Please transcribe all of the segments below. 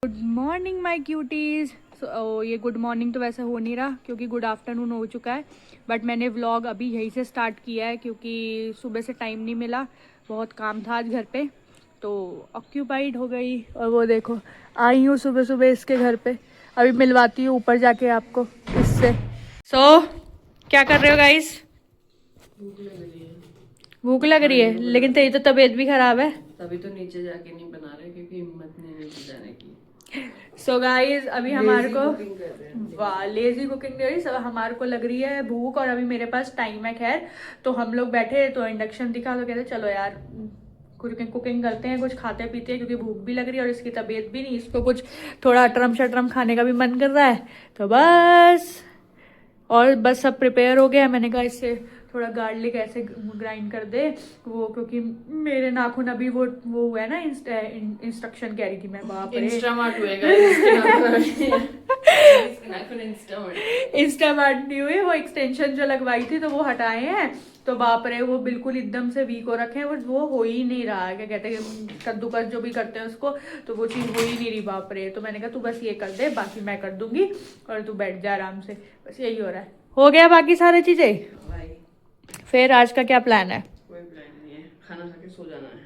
Good morning my cuties. ये good morning तो वैसे हो नहीं रहा क्योंकि गुड आफ्टरनून हो चुका है, बट मैंने व्लॉग अभी यहीं से स्टार्ट किया है क्योंकि सुबह से टाइम नहीं मिला, बहुत काम था आज घर पे तो ऑक्यूपाइड हो गई। और वो देखो आई हूँ सुबह सुबह इसके घर पे, अभी मिलवाती हूँ ऊपर जाके आपको इससे। क्या कर रहे हो गाइस? भूख लग रही है लेकिन तेरी तो तबीयत भी खराब है, तभी तो नीचे जाके नहीं बना रहे क्योंकि हिम्मत नहीं नीचे जाने की। सो गाइज अभी हमारे को वाह लेजी कुकिंग कर रही सब हमारे को लग रही है भूख, और अभी मेरे पास टाइम है खैर, तो हम लोग बैठे तो इंडक्शन दिखा तो कहते चलो यार कुकिंग करते हैं, कुछ खाते पीते हैं क्योंकि भूख भी लग रही है और इसकी तबीयत भी नहीं, इसको कुछ थोड़ा अटरम शटरम खाने का भी मन कर रहा है तो बस सब प्रिपेयर हो गया। मैंने कहा इससे थोड़ा गार्लिक ऐसे ग्राइंड कर दे वो, क्योंकि मेरे नाखून अभी वो हुआ है ना, इंस्ट्रक्शन कह रही थी मैं, बाप रे इंस्टामार्ट हुएगा इंस्टामार्ट नहीं हुए, वो एक्सटेंशन जो लगवाई थी तो वो हटाए हैं, तो बाप रे वो बिल्कुल एकदम से वीक हो रखे हैं, वो हो ही नहीं रहा है, क्या कहते हैं कद्दूकस जो भी करते हैं उसको, तो वो चीज़ हो ही नहीं रही बाप रे। तो मैंने कहा तू बस ये कर दे, बाकी मैं कर दूंगी और तू बैठ जा आराम से, बस यही हो रहा है। हो गया बाकी सारी चीजें? फिर आज का क्या प्लान है? कोई प्लान नहीं है, खाना खा के सो जाना है।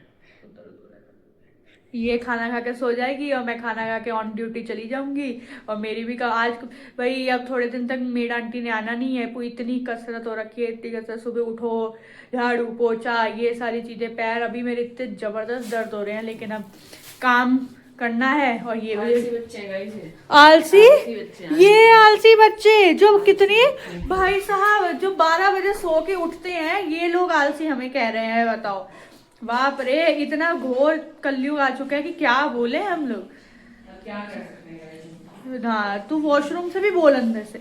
ये खाना खा के सो जाएगी और मैं खाना खा के ऑन ड्यूटी चली जाऊंगी, और मेरी भी आज भाई अब थोड़े दिन तक मेड आंटी ने आना नहीं है, इतनी कसरत हो रखी है, इतनी कसरत, सुबह उठो झाड़ू पोछा ये सारी चीजें, पैर अभी मेरे इतने जबरदस्त दर्द हो रहे हैं, लेकिन अब काम करना है। और ये आलसी बच्चे हैं, आलसी बच्चे हैं। ये आलसी बच्चे जो कितनी भाई साहब जो 12 बजे सो के उठते हैं, ये लोग आलसी हमें कह रहे हैं, बताओ बाप रे इतना घोर कलयुग आ चुका है कि क्या बोले हम लोग। क्या कर सकते हैं? हाँ तू वॉशरूम से भी बोल अंदर से।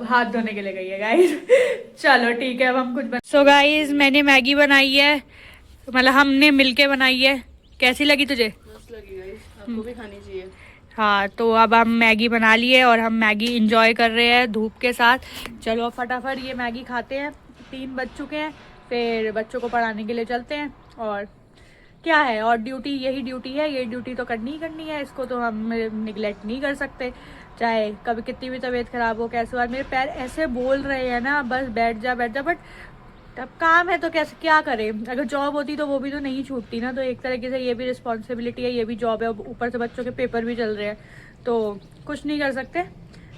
हाथ धोने के लिए गई है गाइस। चलो ठीक है अब हम कुछ सो गाइस मैंने मैगी बनाई है, मतलब हमने मिलके बनाई है। कैसी लगी तुझे? मस्त लगी गाइस, आपको भी खानी चाहिए। हाँ तो अब हम मैगी बना लिए और हम मैगी इंजॉय कर रहे हैं धूप के साथ। चलो फटाफट ये मैगी खाते हैं, 3 बज चुके हैं, फिर बच्चों को पढ़ाने के लिए चलते हैं। और क्या है, और ड्यूटी यही ड्यूटी है, ये ड्यूटी तो करनी ही करनी है, इसको तो हम निगलेक्ट नहीं कर सकते, चाहे कभी कितनी भी तबीयत खराब हो कैसे बार। मेरे पैर ऐसे बोल रहे हैं ना बस बैठ जा, बट अब काम है तो कैसे क्या करें, अगर जॉब होती तो वो भी तो नहीं छूटती ना, तो एक तरीके से ये भी रिस्पॉन्सिबिलिटी है, ये भी जॉब है, ऊपर से बच्चों के पेपर भी चल रहे हैं तो कुछ नहीं कर सकते।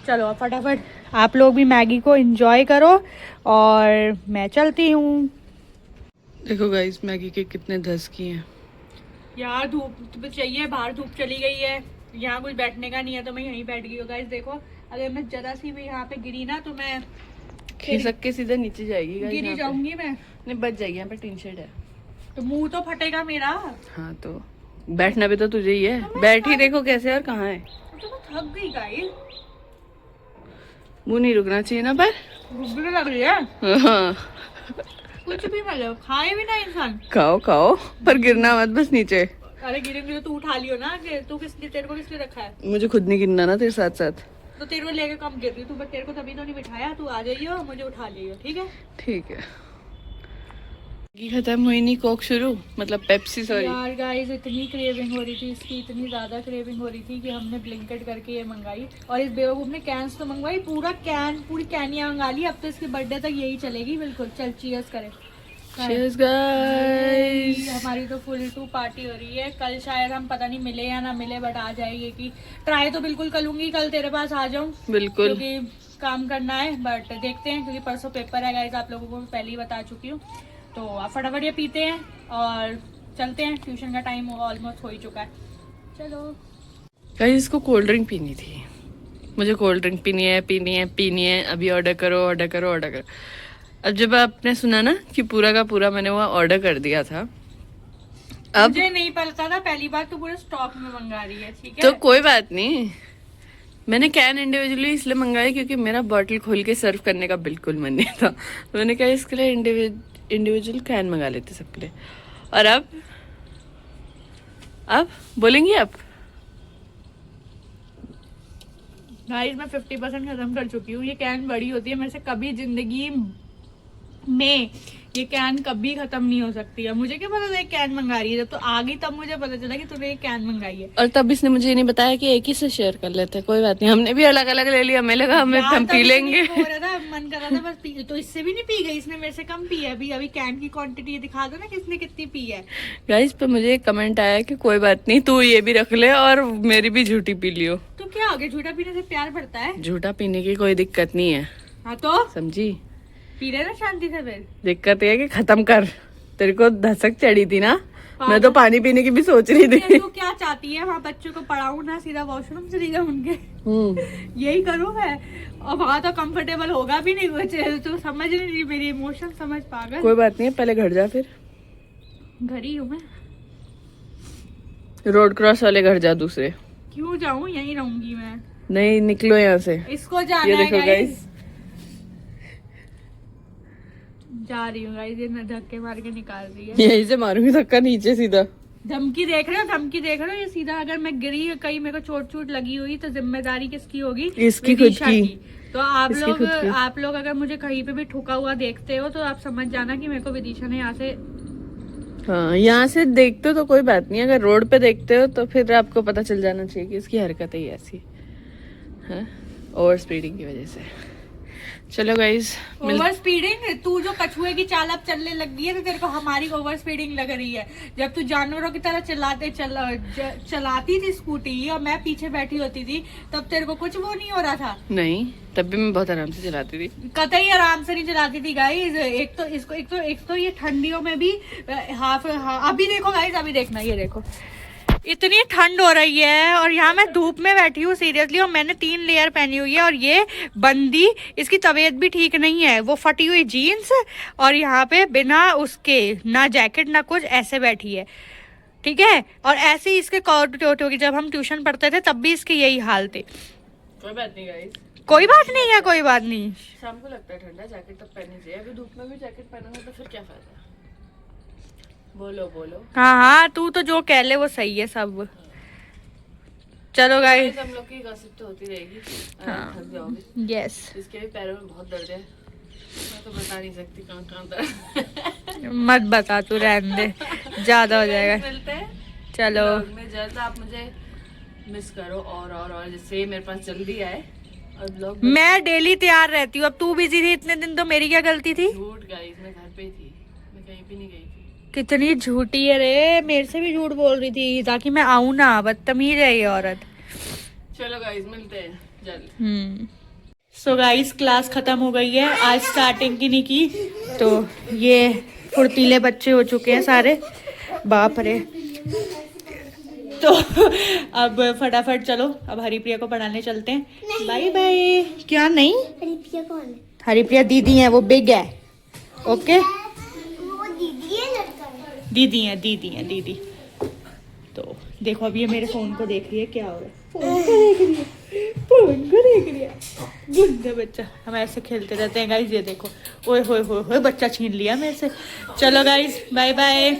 चलो अब फटाफट आप लोग भी मैगी को एंजॉय करो और मैं चलती हूँ। देखो गाइस मैगी के कितने धस की हैं यार, धूप चाहिए, बाहर धूप चली गई है, यहाँ कुछ बैठने का नहीं है तो मैं यहीं बैठ गई हूँ। गाइस देखो अगर मैं जरा सी भी यहाँ पे गिरी ना तो मैं खिसक के सीधा नीचे जाएगी गाइस, गिरी जाऊंगी मैं। नहीं बच जाएगी, यहाँ पे टीन शेड है तो मुंह तो फटेगा मेरा। हाँ तो बैठना भी तो तुझे ही है, बैठ ही देखो कैसे और कहाँ है। तो मैं थक गई गाइस, मुंह नहीं रुकना चाहिए ना, पर भूख भी लग रही है। हाँ। कुछ भी मतलब खाए भी ना इंसान। खाओ खाओ पर गिरना मत बस नीचे। अरे गिरेंगे तो तू उठा लियो ना, कि तू तेरे को किसने रखा है? मुझे खुद नहीं गिरना ना तेरे साथ साथ। तो तेरे को लेके कम गिर रही तू, बट तेरे को तभी तो नहीं बिठाया, तू आ जाइयो मुझे उठा लियो, ठीक है? ठीक है। मैगी खत्म हुई नहीं, कोक शुरू, मतलब पेप्सी सॉरी। यार गाइस इतनी क्रेविंग हो रही थी इसकी, इतनी ज्यादा क्रेविंग हो रही थी कि हमने ब्लिंकिट करके ये मंगाई, और इस बेवकूफ ने कैंस तो मंगवाई, पूरी कैनिया मंगा ली, अब तो इसके बर्थडे तक यही चलेगी बिल्कुल। चल चीयर्स करें। Cheers guys। हमारी तो फुल टू पार्टी हो रही है, कल शायद हम पता नहीं मिले या ना मिले, बट आ जाएगी कि ट्राई तो बिल्कुल करूंगी, कल तेरे पास आ जाऊं बिल्कुल, क्योंकि काम करना है, बट देखते हैं क्योंकि परसों पेपर है गाइस, आप लोगों को पहले ही बता चुकी हूँ। तो आप फटाफट ये पीते हैं और चलते हैं, ट्यूशन का टाइम ऑलमोस्ट हो ही चुका है। चलो गाइस इसको कोल्ड ड्रिंक पीनी थी, मुझे कोल्ड ड्रिंक पीनी है, अभी ऑर्डर करो। अब जब आपने सुना ना कि पूरा का पूरा मैंने वो ऑर्डर कर दिया था, अब मुझे नहीं पता था, पहली बार तो पूरे स्टॉक में मंगा रही है, ठीक है? तो कोई बात नहीं, मैंने कैन इंडिविजुअली इसलिए मंगाई क्योंकि मेरा बॉटल खोल के सर्व करने का बिल्कुल मन नहीं था, तो मैंने कहा इसके लिए इंडिविजुअल कैन मंगा लेते सबके लिए। और अब बोलेंगी आप? गाइस मैं 50% खत्म कर चुकी हूँ, ये कैन बड़ी होती है, मेरे से कभी जिंदगी में ये कैन कभी खत्म नहीं हो सकती है। मुझे क्या पता था कैन मंगा रही है, जब तो आ गई तब मुझे पता चला कि तूने ये कैन मंगाई है। और तब इसने मुझे ये नहीं बताया कि एक ही से शेयर कर लेते हैं। कोई बात नहीं, हमने भी अलग अलग ले लिया। हमें लगा हम पी लेंगे। हो रहा था, मन कर रहा था बस पी, तो इससे भी नहीं पी गई, इसने मेरे से कम पी है। अभी कैन की क्वांटिटी दिखा दो ना किसने कितनी पी है। गाइस पर मुझे एक कमेंट आया कि कोई बात नहीं, तू ये भी रख ले और मेरी भी झूठी पी लियो। तो क्या हो गया, झूठा पीने से प्यार बढ़ता है? झूठा पीने की कोई दिक्कत नहीं है। हाँ तो समझी? पी रहे ना शांति से। फिर दिक्कत ये है कि खत्म कर। तेरे को धसक चढ़ी थी ना, मैं तो पानी पीने की भी सोच रही थी। तू क्या चाहती है, वहाँ बच्चों को पढ़ाऊं ना, सीधा वॉशरूम चली जाऊं उनके? यही करूं मैं। और वहाँ तो कंफर्टेबल होगा भी नहीं कुछ, तो समझ नहीं रही मेरी इमोशन, समझ पागल। कोई बात नहीं, पहले घर जा, फिर घर ही हूँ मैं। रोड क्रॉस वाले घर जा दूसरे। क्यों जाऊँ, यहीं रहूंगी मैं। नहीं निकलो यहाँ से। इसको जाना ये है देखो गाइस, जा रही हूँ गाइस, ये धक्के मार के निकाल रही है। यहीं से मारूंगी धक्का नीचे सीधा। धमकी देख रहे हो, धमकी देख रहे हो? ये सीधा अगर मैं गिरी कहीं मेरे को चोट चोट लगी हुई तो जिम्मेदारी किसकी होगी? इसकी खुद विदिशा की। तो आप लोग अगर मुझे कहीं पे भी ठुका हुआ देखते हो तो आप समझ जाना कि मेरे को विदिशा ने यहाँ से। हाँ, यहाँ से देखते हो तो कोई बात नहीं, अगर रोड पे देखते हो तो फिर आपको पता चल जाना चाहिए कि इसकी हरकत ही ऐसी है, ओवर स्पीडिंग की वजह से। चलो गाइस, ओवर स्पीडिंग? तू जो कछुए की चाल अब चलने लग गई है तो तेरे को हमारी ओवर स्पीडिंग लग रही है। जब तू जानवरों की तरह चलाती थी स्कूटी और मैं पीछे बैठी होती थी, तब तेरे को कुछ वो नहीं हो रहा था? नहीं, तब भी मैं बहुत आराम से चलाती थी। कतई आराम से नहीं चलाती थी गाइस। एक तो ये ठंडियों में भी अभी देखो गाइस, अभी देखना, ये देखो इतनी ठंड हो रही है और यहाँ मैं धूप में बैठी हूँ सीरियसली, और मैंने 3 लेयर पहनी हुई है। और ये बंदी, इसकी तबीयत भी ठीक नहीं है, वो फटी हुई जीन्स और यहाँ पे बिना उसके ना जैकेट ना कुछ, ऐसे बैठी है। ठीक है, और ऐसे ही इसके कोट होगी। जब हम ट्यूशन पढ़ते थे तब भी इसके यही हाल थे। कोई बात नहीं गाइस, कोई बात नहीं है, कोई बात नहीं। शाम को लगता है ठंडा, जैकेट तब पहननी चाहिए। अभी धूप में भी जैकेट पहनूंगा तो फिर क्या फायदा? बोलो बोलो। हाँ हाँ, तू तो जो कह ले वो सही है सब। चलो गाइस, हम लोग की गॉसिप तो होती रहेगी। हाँ, थक जाओगे। यस। इसके भी पैरों में बहुत दर्द है, मैं तो बता नहीं सकती कहाँ कहाँ दर्द। मत बता तू, रहने दे, ज्यादा हो जाएगा। मिलते हैं चलो, में जल्द। आप मुझे मिस करो और जिससे मेरे पास जल्दी आए और ब्लॉग। मैं डेली तैयार रहती हूँ, अब तू बिजी थी इतने दिन तो मेरी क्या गलती थी? झूठ गाइस, मैं घर पे ही थी, मैं कहीं भी नहीं गई थी। कितनी झूठी है रे, मेरे से भी झूठ बोल रही थी ताकि मैं आऊँ ना। बदतमीज है ये औरत। चलो गाइस, मिलते हैं जल्द। सो गाइस, क्लास खत्म हो गई है, आज स्टार्टिंग की नहीं की, तो ये फुर्तीले बच्चे हो चुके हैं सारे, बाप रे। तो अब फटाफट चलो, अब हरिप्रिया को पढ़ाने चलते हैं। Bye bye. क्या नहीं? हरिप्रिया कौन है? हरिप्रिया दीदी है, वो बिग है। ओके, वो दीदी है, लड़का है? दीदी है, दीदी है, दीदी। तो देखो, अब ये मेरे फोन को देख रही है, क्या हो रहा है? फोन को देख रही है, फोन को देख रही है। गुंडा बच्चा, हम ऐसे खेलते रहते हैं गाइस। ये देखो, ओए होए होए होए, बच्चा छीन लिया मेरे से। चलो गाइस, बाय बाय।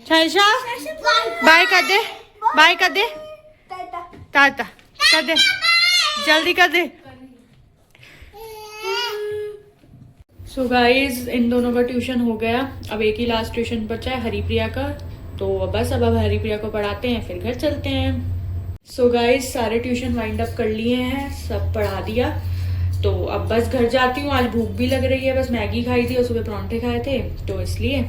शाइशा, बाय कर दे, बाय कर दे, टाटा कर दे, जल्दी कर दे। सो गाइस, इन दोनों का ट्यूशन हो गया, अब एक ही लास्ट ट्यूशन बचा है, हरिप्रिया का। तो बस अब हरिप्रिया को पढ़ाते हैं, फिर घर चलते हैं। सो गाइस, सारे ट्यूशन वाइंड अप कर लिए हैं, सब पढ़ा दिया। तो अब बस घर जाती हूँ, आज भूख भी लग रही है, बस मैगी खाई थी और सुबह परांठे खाए थे, तो इसलिए।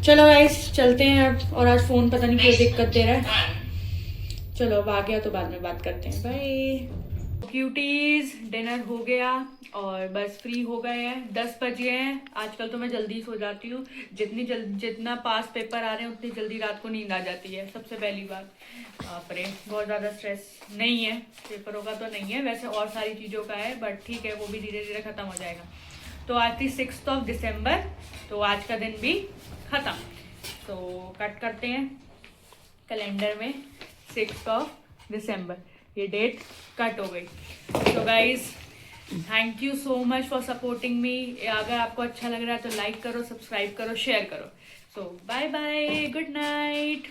चलो गाइस, चलते हैं अब। और आज फोन पता नहीं क्यों दिक्कत दे रहा है। चलो, अब आ गया तो बाद में बात करते हैं, बाय। क्यूटीज, डिनर हो गया और बस फ्री हो गए हैं, 10 बज गए हैं। आजकल तो मैं जल्दी सो जाती हूँ, जितना पास पेपर आ रहे हैं उतनी जल्दी रात को नींद आ जाती है, सबसे पहली बात। बाप रे, बहुत ज़्यादा स्ट्रेस नहीं है, पेपरों का तो नहीं है, वैसे और सारी चीज़ों का है, बट ठीक है, वो भी धीरे धीरे ख़त्म हो जाएगा। तो आज थी 6 दिसंबर, तो आज का दिन भी ख़त्म। तो कट करते हैं कैलेंडर में 6 दिसंबर, ये डेट कट हो गई। तो guys, thank you so much for supporting me. अगर आपको अच्छा लग रहा है तो लाइक करो, सब्सक्राइब करो, शेयर करो। सो बाय बाय, गुड नाइट।